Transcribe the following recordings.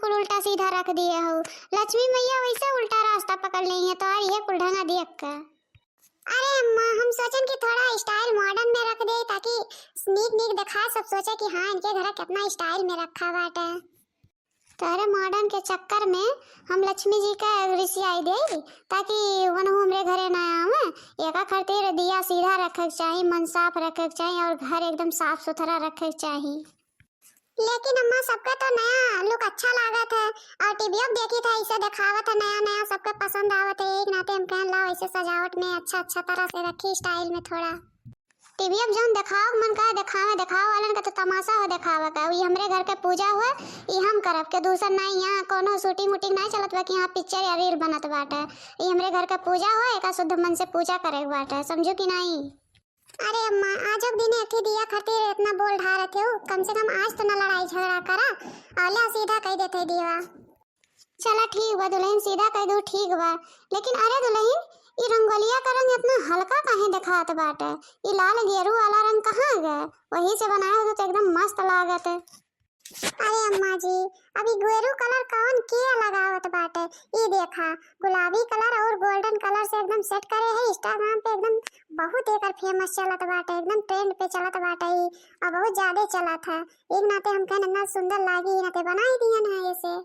बिल्कुल उल्टा सीधा रख दिए हो। लक्ष्मी मैया वैसे उल्टा रास्ता पकड़ ली है तो ये कुल ढंगा देख का। अरे अम्मा हम सोचन कि थोड़ा स्टाइल मॉडर्न में रख दे ताकि नीक नीक दिखा, सब सोचे कि हाँ इनके घर कितना स्टाइल में रखा बाटे। तारे मॉडर्न के चक्कर में हम लक्ष्मी जी का रिसियाई दे ताकि वनु हमरे घरे ना आवे। एका खातिर दिया सीधा रखे चाहिए, मन साफ रखे चाहिए और घर एकदम साफ सुथरा रखे चाहिए। लेकिन अम्मा सबका तो नया लुक अच्छा लागत है और टीवी अब देखी था इसे दिखावत है नया नया, सबके पसंद आवत है। एक नाते हम कहन ला ऐसे सजावट में अच्छा तरह से रखी स्टाइल में थोड़ा। टीवी अब जौन दिखाओ मन का दिखाओ वालन का तो तमाशा हो दिखावा का। ये हमरे घर के पूजा हुआ ये हम करब के दूसर नहीं। यहाँ कोनो शूटिंग वूटिंग नहीं चलत बा कि यहाँ पिक्चर या रील बनत बाटे। ये हमरे घर का पूजा हुआ एका शुद्ध मन से पूजा करे बाटे, समझो कि नहीं। अरे अम्मा आज अब दिन एक दिया खातिर इतना बोल ढा रहे हो, कम से कम आज तो ना लड़ाई झगड़ा करा औले सीधा कह देते दिया। चला ठीक बा दुल्हन, सीधा कह दो ठीक बा। लेकिन अरे दुल्हन ये रंगोलिया का रंग इतना हल्का काहे दिखात बाटे? ये लाल गेरू वाला रंग कहाँ गए? वही से बनाया हो तो एकदम मस्त लागत है। अरे अम्मा जी अभी गेरू कलर कौन किया लगावत बाटे? ये देखा गुलाबी कलर और गोल्डन कलर से एकदम सेट करे है। इंस्टाग्राम पे एकदम बहुत एकर फेमस चलत बाटे, एकदम ट्रेंड पे चलत बाटे और बहुत ज्यादा चलत है। एक नाते हम कहन इतना सुंदर लागी नाते बनाई दियन है ऐसे।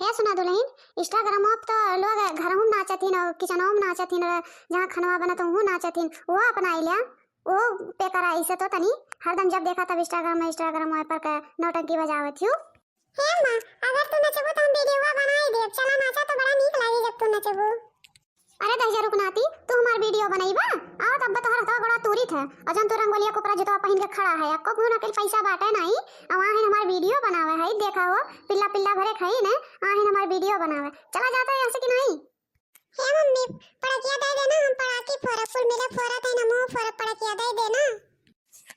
हे सुना दुल्हन, इंस्टाग्राम पे तो लोग घर में नाचथिन और किचन में नाचथिन, जहाँ खनवा बनत हूँ नाचथिन, वो अपनाई लिया वो पे करा इसे तो तनी हरदम जब देखा तब इंस्टाग्राम पर का नौटंकी बजावत हूँ। हे मां अगर तू नचबो तो हम वीडियो बनाई देब, चला नाचा तो बड़ा नीक लागी जब तू नचबो। अरे दहिया रुक नाती, तू हमार वीडियो बनाईबा? आओ तब तो हर बड़ा तूरी था अजन तू रंगोलिया को पूरा जुतवा पहन के खड़ा है, आपको क्यों ना कल पैसा बाटे नहीं वहां है हमार वीडियो बनावे है। देखा हो पिल्ला पिल्ला भरे खाई ना वहां हमार वीडियो बनावे, चला जाता है ऐसे कि नहीं। हे मम्मी पड़किया दे देना, हम पड़ाकी फोड़ा फुल मेरे फोड़ा थे ना मुंह फोड़ा पड़किया दे देना।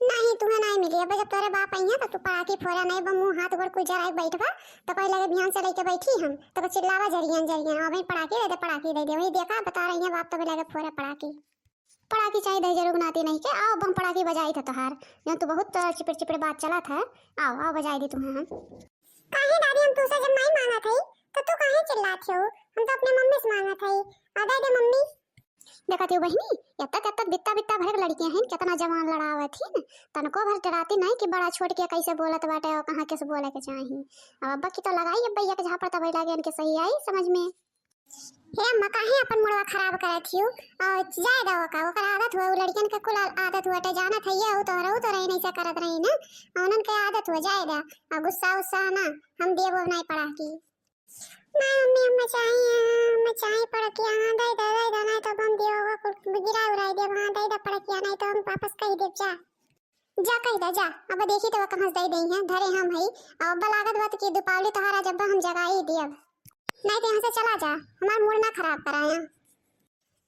नहीं तुम्हें नहीं मिली अब जब तोरे बाप आई है तो तू पड़ाकी फोड़ा नहीं बा मुंह हाथ ऊपर कुछ जरा बैठबा तो कोई लगे ध्यान से लेके बैठी हम तो चिल्लावा जरियन और भाई पड़ाकी दे दे वही देखा बता रही है बाप तो लगे फोड़े पड़ाकी चाहिए दे जरूर नाती नहीं के। आओ बम पड़ाकी बजाई था तोहार यहाँ तो बहुत चिपड़ बात चला था। आओ बजाई दी तुम्हें हम। काहे दादी हम तुझसे जब नहीं मांगा थी तो तू काहे चिल्लाती हो? हम तो अपने मम्मी से मांगा था। आ दे मम्मी। देखती हो बहनी यत्ता बित्ता भर लड़कियां हैं कितना जवान लड़ावत थी न तनको भर डराती नहीं कि बड़ा छोड़ के कैसे बोलत बाटे और कहां कैसे बोले के चाहिए। अब अब्बा की तो लगाई अब भैया के जहां पर तब लगे इनके सही आई समझ में। हे अम्मा काहे अपन मुड़वा खराब करत हियो और जाय दो का ओकर आदत हो लड़कियन के कुल आदत हो टे जाना थैया हो तो रही नहीं से करत रही ना उनन के आदत हो जाय दा और गुस्सा ना हम देबो नहीं पड़ा की। नहीं मम्मी हमें चाहिए पड़किया हां दे नहीं तो हम देओगा कुल गिरा उड़ाई दे हां दे पड़किया नहीं तो हम वापस कह दे जा कह दे जा। अब देखी तो कहां दे देई है धरे हम हई और बलागत बात की दीपावली तोहरा जब हम जगाई दियब नहीं तो यहाँ से चला जा हमारा मूड ना खराब कराया।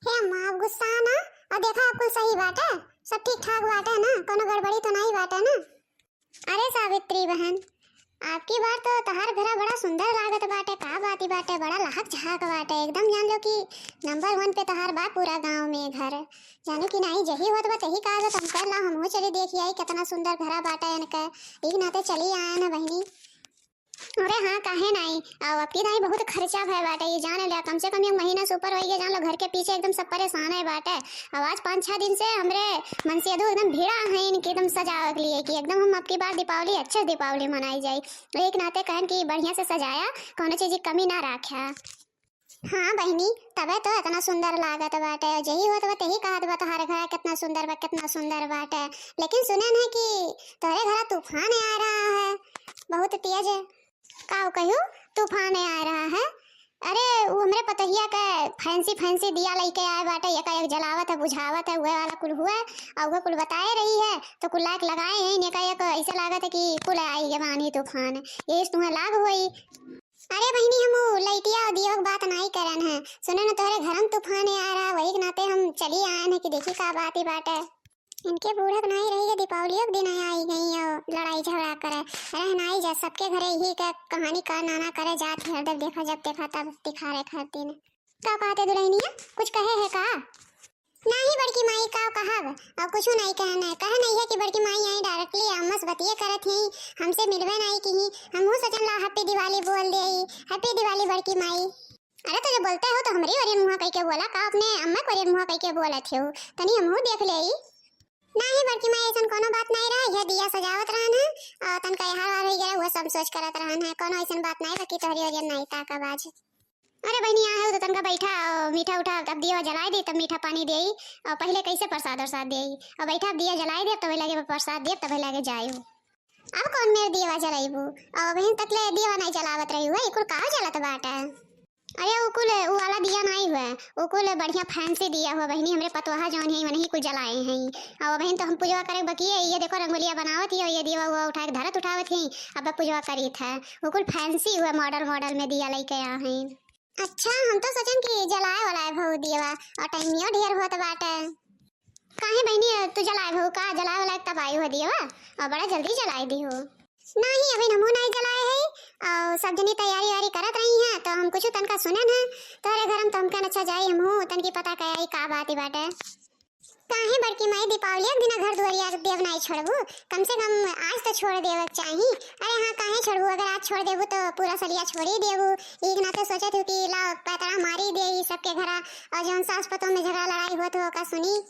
हे अम्मा आप गुस्सा ना और देखा आपको सही बात है सब ठीक ठाक बात है ना कोनो गड़बड़ी तो नहीं बात है ना। अरे सावित्री बहन आपकी बात तो तहार घर बड़ा सुंदर लागत बाटे का बाती बाटे बड़ा लहक झहक बाटे एकदम जान लो कि नंबर 1 पे तहार बा पूरा गांव में घर जानो कि नहीं जही होत बा तही का हम कर ला हम चली देखी आई कितना सुंदर घर बाटे इनका एक नाते चली आया ना बहनी। अरे हाँ काहे नहीं अब आपकी नहीं बहुत खर्चा है बाटे ये जान लिया कम से कम 1 महीना से ऊपर हो गया जान लो घर के पीछे एकदम सब परेशान है बाटे। अब आज 5-6 दिन से हमरे मन से एकदम भीड़ा है इनके एकदम सजावट के लिए कि एकदम हम आपकी बार दीपावली अच्छे दीपावली मनाई जाए एक नाते कहन कि बढ़िया से सजाया कोनो चीज की कमी ना रखा। हाँ बहनी तबे तो इतना सुंदर लागत बाटे यही होत बा तही कहत बा तोहरे घर कितना सुंदर बाटे। लेकिन सुने ना कि तोहरे घर तूफान आ रहा है बहुत तेज का कहो तूफान आ रहा है। अरे वो हमरे पतहिया का फैंसी दिया लेके आए बाटे एक जलावत है बुझावत है वह वाला कुल हुआ और वह कुल बताए रही है तो कुल लाइक लगाए हैं एक ऐसा लागत है कि कुल आई जवानी तूफान ये तुम्हें लाग हुई। अरे बहनी हम लइटिया और दियो की बात नहीं करन है सुने न तोहरे घर में तूफान आ रहा वही के नाते हम चली आए हैं कि देखी का बात ही बात है। इनके बूढ़क नहीं रही दीपावली के दिन आई गई और लड़ाई झगड़ा करे रह नहीं जा सबके घरे ही का कहानी का नाना करे जात है जब देखा तब दिखा रहे खाती ने क्या कहते दुल्हनिया कुछ कहे है का नहीं बड़की माई का कहब और कुछ नहीं कह नहीं है कि बड़की माई आई डायरेक्टली हमस बतिए करत ही हमसे मिलवे नहीं की हम सोचन ला हैप्पी दिवाली बोल दे, हैप्पी दिवाली बड़की माई। अरे तो जब बोलते हो तो हमरी वरियन मुहा कह के बोला का, अपने अम्मा को वरियन मुहा कह के बोलत हो, तनी हमहू देख लेई। नहीं बड़की माई ऐसन कोनो बात नहीं रहा, यह दिया सजावत रहन है तन का हार वार हो गया वो सब सोच करत रहन है, कोनो ऐसन बात नहीं बाकी तोहरी वजह नहीं ताका बाज। अरे बहनी आ हो तो तन का बैठा मीठा उठा अब दिया जलाए दे तब मीठा पानी देई, और पहले कैसे प्रसाद प्रसाद देई, और बैठा दिया जलाए दे तब लगे प्रसाद दे तब लगे जायो। अब कौन मेरे दिया जलाईबू, और बहन तकले दिया नहीं जलावत रही हुआ इकुल का जलत बाटा। अरे उकुल वो वाला दिया नहीं हुआ, उकुल बढ़िया फैंसी दिया हुआ बहनी, हमरे पतवाहा जौन है वही कुछ जलाए हैं। और बहन तो हम पूजा करे बकिए, ये देखो रंगोलिया बनावत है, ये दिया हुआ उठा के धरत उठावत है, अब पूजा करी था उकुल फैंसी हुआ मॉडल मॉडल में दिया लेके आ हैं। अच्छा हम तो सोचन कि जलाए वाला है भऊ दिया, और टाइमियो ढेर होत बाटे। काहे बहनी तू जलाए भऊ का, जलाए वाला तब आई हो दिया और बड़ा जल्दी जलाए दी हो। नहीं अभी नमो नहीं जलाए है, और सब जनी तैयारी वारी करत रही हैं तो हम कुछ तनका सुनन है, तोरे घर में तमकन अच्छा जाई हमहू तन की पता कई का बात ही बाटे। काहे बड़की माई दीपावली एक दिन घर दुआरिया देव नहीं छोड़बू, कम से कम आज तो छोड़ देवे चाहिए। अरे हाँ काहे छोड़बू, अगर आज छोड़ देबू तो पूरा सलिया छोड़ ही देबू, एक नाते सोचत हूँ कि ला पैतरा मारी दे सबके घरा, और जौन सास पतों में झगड़ा लड़ाई होत हो का सुनी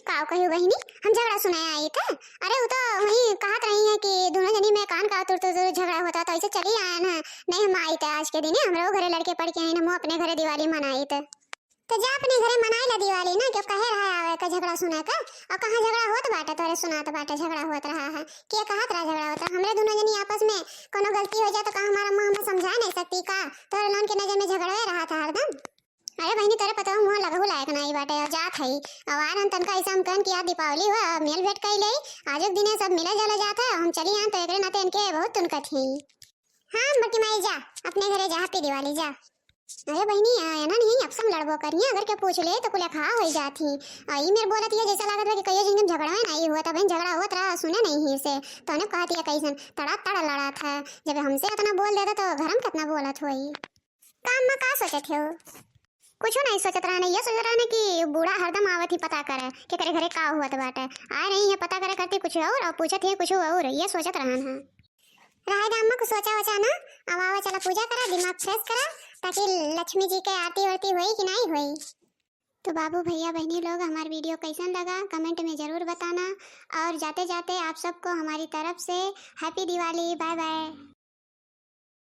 काव कहू बहिनी, हम झगड़ा सुनाया आई था। अरे वो तो वही कहत रही है कि दोनों जनी में कान का तुर झगड़ा होता तो ऐसे चली आया ना, नहीं हम आई थे आज के दिन हमरो घरे लड़के पड़ के आई ना, हम अपने घरे दिवाली मनाई थे, तो जा अपने घरे मनाई ला दिवाली ना, क्यों कहे रहा आवे का झगड़ा सुना का, और कहां झगड़ा होत बाटे तोरे सुनात बाटे झगड़ा होत रहा है, के कहत रहा झगड़ा होता, हमरे दोनों जनी आपस में कोनो गलती हो जाए तो का हमारा मां हमें समझा नहीं सकती का, तोरे लोन के नजर में झगड़ा रहा था हरदम। अरे बहनी तेरे पता मुंह लगहु लायक नहीं बाटे, और जात है और आन तनका ऐसा हम कहन कि यार दीपावली हुआ मेल भेंट कई ले, आज एक दिन सब मिला जला जाता हम चली आन तो एकरे नाते इनके बहुत तुनकत है। हां बटी माई जा अपने घरे जा, हैप्पी दिवाली जा। अरे बहनी ना नहीं अब सब लड़बो करिए, अगर के पूछ ले तो कुले खा हो जाती, ई मेरे बोलत है जैसा लागत है कि कहियो जिंदगी झगड़ा में नहीं हुआ, तब झगड़ा हुआ रहा सुने नहीं ही से, तो ने कहती है कैसन तड़ा तड़ा लड़ा था, जब हमसे इतना बोल देता तो घर में कितना बोलत होई। काम में का सोचत हो, कुछ नहीं सोचत रहने, ये सोच रहा कि बूढ़ा हरदम आवत ही पता करे कि करे घरे का हुआ बाटे, आए नहीं है पता करे करती कुछ और पूछत है कुछ और, ये सोचत रहन है। राय अम्मा को सोचा वचा ना, अब आवा चला पूजा करा दिमाग फ्रेश करा, ताकि लक्ष्मी जी के आरती वारती हुई कि नहीं हुई। तो बाबू भैया बहनी लोग हमारा वीडियो कैसन लगा कमेंट में जरूर बताना, और जाते जाते आप सबको हमारी तरफ से हैप्पी दिवाली, बाय बाय।